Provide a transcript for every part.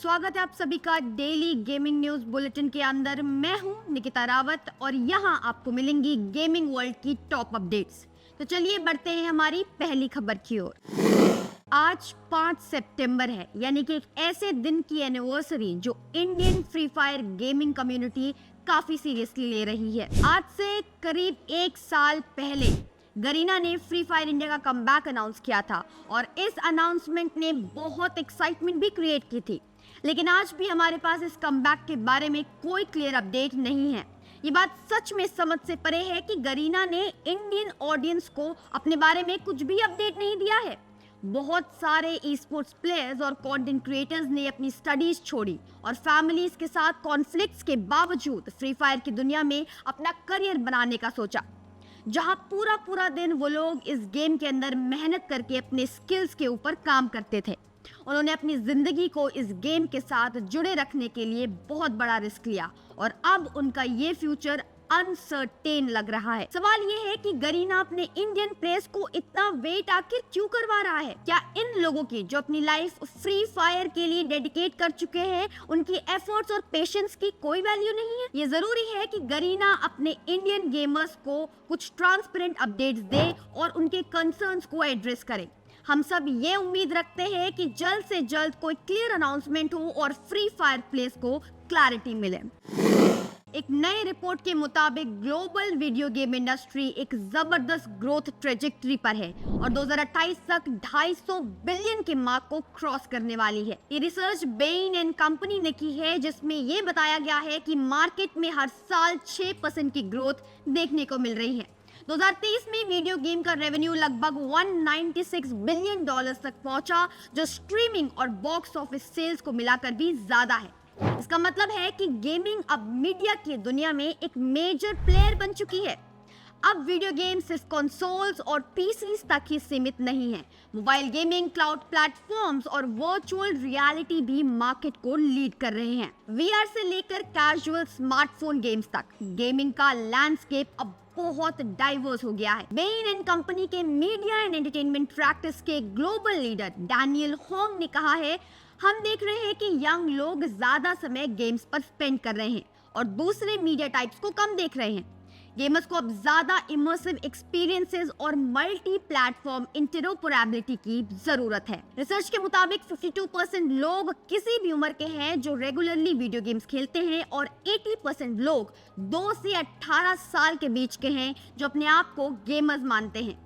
स्वागत है आप सभी का डेली गेमिंग न्यूज बुलेटिन के अंदर। मैं हूं निकिता रावत और यहां आपको मिलेंगी गेमिंग वर्ल्ड की टॉप अपडेट्स। तो चलिए बढ़ते हैं हमारी पहली खबर की ओर। आज 5 सितंबर है, यानी कि एक ऐसे दिन की एनिवर्सरी जो Indian free fire gaming community काफी सीरियसली ले रही है। आज से करीब 1 साल पहले गरीना ने फ्री फायर इंडिया का कमबैक अनाउंस किया था और इस अनाउंसमेंट ने बहुत एक्साइटमेंट भी क्रिएट की थी। लेकिन आज भी हमारे पास इस कमबैक के बारे में कोई क्लियर अपडेट नहीं है। ये बात सच में समझ से परे है कि गरीना ने इंडियन ऑडियंस को अपने बारे में कुछ भी अपडेट नहीं दिया है। बहुत सारे ई स्पोर्ट्स प्लेयर्स और कंटेंट क्रिएटर्स ने अपनी स्टडीज छोड़ी और फैमिलीज के साथ कॉन्फ्लिक्ट्स के बावजूद फ्री फायर की दुनिया में अपना करियर बनाने का सोचा, जहां पूरा दिन वो लोग इस गेम के अंदर मेहनत करके अपने स्किल्स के ऊपर काम करते थे। उन्होंने अपनी जिंदगी को इस गेम के साथ जुड़े रखने के लिए बहुत बड़ा रिस्क लिया और अब उनका ये फ्यूचर अनसर्टेन लग रहा है। सवाल ये है कि गरीना अपने इंडियन प्लेयर्स को इतना वेट आखिर क्यों करवा रहा है? क्या इन लोगों की जो अपनी लाइफ फ्री फायर के लिए डेडिकेट कर चुके हैं, उनकी एफर्ट्स और पेशेंस की कोई वैल्यू नहीं है? ये जरूरी है कि गरीना अपने इंडियन गेमर्स को कुछ ट्रांसपेरेंट अपडेट्स दे और उनके कंसर्न्स को एड्रेस करे। हम सब ये उम्मीद रखते हैं कि जल्द से जल्द कोई क्लियर अनाउंसमेंट हो और फ्री फायर प्लेयर्स को क्लैरिटी मिले। एक नए रिपोर्ट के मुताबिक ग्लोबल वीडियो गेम इंडस्ट्री एक जबरदस्त ग्रोथ ट्रेजेक्टरी पर है और 2028 तक 250 बिलियन के मार्क को क्रॉस करने वाली है। ये रिसर्च बेन एंड कंपनी ने की है, जिसमें ये बताया गया है कि मार्केट में हर साल 6% की ग्रोथ देखने को मिल रही है। 2023 में वीडियो गेम का रेवेन्यू लगभग 196 बिलियन डॉलर्स तक पहुंचा, जो स्ट्रीमिंग और बॉक्स ऑफिस सेल्स को मिलाकर भी ज्यादा है। इसका मतलब है कि गेमिंग अब मीडिया की दुनिया में एक मेजर प्लेयर बन चुकी है। अब वीडियो गेम सिर्फ कंसोल्स और पीसीज तक ही सीमित नहीं है। मोबाइल गेमिंग, क्लाउड प्लेटफॉर्म्स और वर्चुअल रियलिटी भी मार्केट को लीड कर रहे हैं। वीआर से लेकर कैजुअल स्मार्टफोन गेम्स तक गेमिंग का लैंडस्केप अब बहुत डाइवर्स हो गया है। बेन एंड कंपनी के मीडिया एंड एंटरटेनमेंट प्रैक्टिस के ग्लोबल लीडर डैनियल होंग ने कहा है, हम देख रहे हैं कि यंग लोग ज्यादा समय गेम्स पर स्पेंड कर रहे हैं और दूसरे मीडिया टाइप्स को कम देख रहे हैं। गेमर्स को अब ज्यादा इमर्सिव एक्सपीरियंसेस और मल्टी प्लेटफॉर्म इंटरऑपरेबिलिटी की जरूरत है। रिसर्च के मुताबिक 52% लोग किसी भी उम्र के हैं जो रेगुलरली वीडियो गेम्स खेलते हैं और 80% लोग 2 से 18 साल के बीच के हैं जो अपने आप को गेमर्स मानते हैं।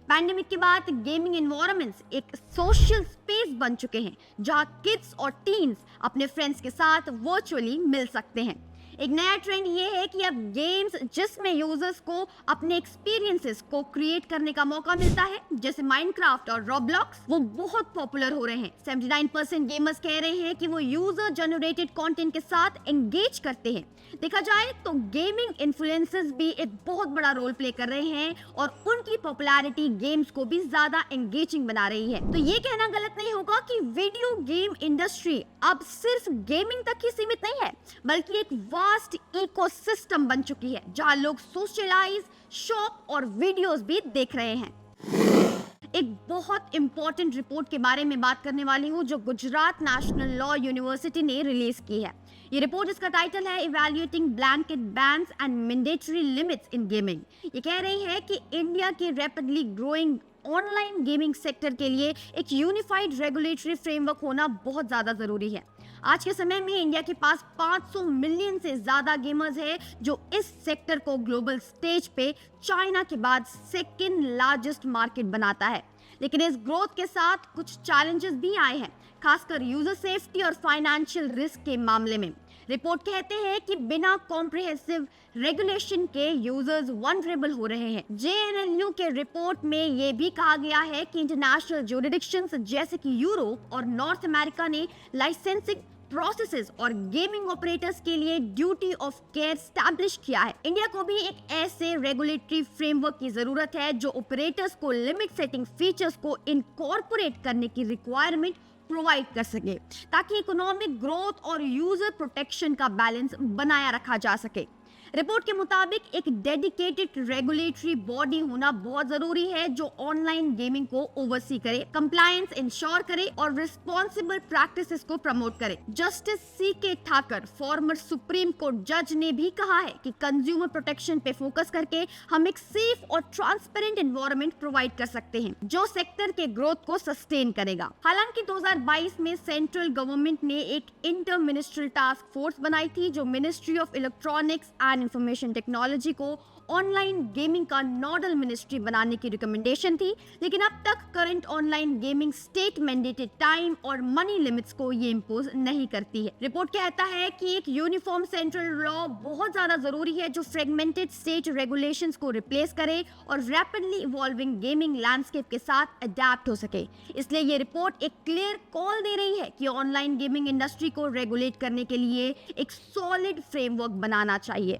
पैंडेमिक के बाद गेमिंग एनवायरनमेंट्स एक सोशल स्पेस बन चुके हैं, जहां किड्स और टीन्स अपने फ्रेंड्स के साथ वर्चुअली मिल सकते हैं। एक नया ट्रेंड ये है कि अब गेम्स जिसमें यूजर्स को अपने एक्सपीरियंसेस को क्रिएट करने का मौका मिलता है, जैसे माइनक्राफ्ट और रॉब्लॉक्स, वो बहुत पॉपुलर हो रहे हैं। 79% गेमर्स कह रहे हैं कि वो यूजर जनरेटेड कंटेंट के साथ एंगेज करते हैं। देखा जाए तो गेमिंग इन्फ्लुएंसर्स भी एक बहुत बड़ा रोल प्ले कर रहे हैं और उनकी पॉपुलैरिटी गेम्स को भी ज्यादा एंगेजिंग बना रही है। तो ये कहना गलत नहीं होगा कि वीडियो गेम इंडस्ट्री अब सिर्फ गेमिंग तक ही सीमित नहीं है, बल्कि एक वास्ट इकोसिस्टम बन चुकी है, जहां लोग सोशलाइज, शॉप और वीडियोस भी देख रहे हैं। एक बहुत इंपॉर्टेंट रिपोर्ट के बारे में बात करने वाली हूँ जो गुजरात नेशनल लॉ यूनिवर्सिटी ने रिलीज की है। ये रिपोर्ट, जिसका टाइटल है evaluating blanket bans and mandatory limits in gaming, ये कह रही है कि इंडिया के rapidly growing online gaming sector के लिए एक यूनिफाइड रेगुलेटरी फ्रेमवर्क होना बहुत ज्यादा जरूरी है। आज के समय में इंडिया के पास 500 मिलियन से ज्यादा गेमर्स हैं जो इस सेक्टर को ग्लोबल स्टेज पे चाइना के बाद सेकेंड लार्जेस्ट मार्केट बनाता है। लेकिन इस ग्रोथ के साथ कुछ चैलेंजेस भी आए हैं, खासकर यूजर सेफ्टी और फाइनेंशियल रिस्क के मामले में। रिपोर्ट कहते हैं कि बिना कॉम्प्रिहेंसिव रेगुलेशन के यूजर्स वनरेबल हो रहे हैं। जेएनएलयू के रिपोर्ट में ये भी कहा गया है कि इंटरनेशनल जुरिडिक्शंस जैसे कि यूरोप और नॉर्थ अमेरिका ने लाइसेंसिंग प्रोसेसेस और गेमिंग ऑपरेटर्स के लिए ड्यूटी ऑफ केयर स्टैब्लिश किया है। इंडिया को भी एक ऐसे रेगुलेटरी फ्रेमवर्क की जरूरत है जो ऑपरेटर्स को लिमिट सेटिंग फीचर्स को इनकॉर्पोरेट करने की रिक्वायरमेंट प्रोवाइड कर सके, ताकि इकोनॉमिक ग्रोथ और यूजर प्रोटेक्शन का बैलेंस बनाया रखा जा सके। रिपोर्ट के मुताबिक एक डेडिकेटेड रेगुलेटरी बॉडी होना बहुत जरूरी है जो ऑनलाइन गेमिंग को ओवरसी करे, कंप्लायंस इंश्योर करे और रिस्पॉन्सिबल प्रैक्टिसेस को प्रमोट करे। Justice C.K. Thakar, former Supreme Court जज, ने भी कहा है कि कंज्यूमर प्रोटेक्शन पे फोकस करके हम एक सेफ और ट्रांसपेरेंट एनवायरनमेंट प्रोवाइड कर सकते हैं जो सेक्टर के ग्रोथ को सस्टेन करेगा। हालांकि 2022 में सेंट्रल गवर्नमेंट ने एक इंटर मिनिस्ट्रियल टास्क फोर्स बनाई थी जो ministry of electronics and information technology को ऑनलाइन गेमिंग का नोडल मिनिस्ट्री बनाने की रिकमेंडेशन थी, लेकिन अब तक current online gaming state mandated time और मनी लिमिट्स को ये इंपोज नहीं करती है। रिपोर्ट कहता है कि एक यूनिफॉर्म सेंट्रल लॉ बहुत ज्यादा जरूरी है जो फ्रेगमेंटेड स्टेट रेगुलेशंस को रिप्लेस करे और रैपिडली इवॉल्विंग गेमिंग लैंडस्केप के साथ अडेप्ट हो सके। इसलिए ये रिपोर्ट एक क्लियर कॉल दे रही है कि ऑनलाइन गेमिंग इंडस्ट्री को रेगुलेट करने के लिए एक सॉलिड फ्रेमवर्क बनाना चाहिए।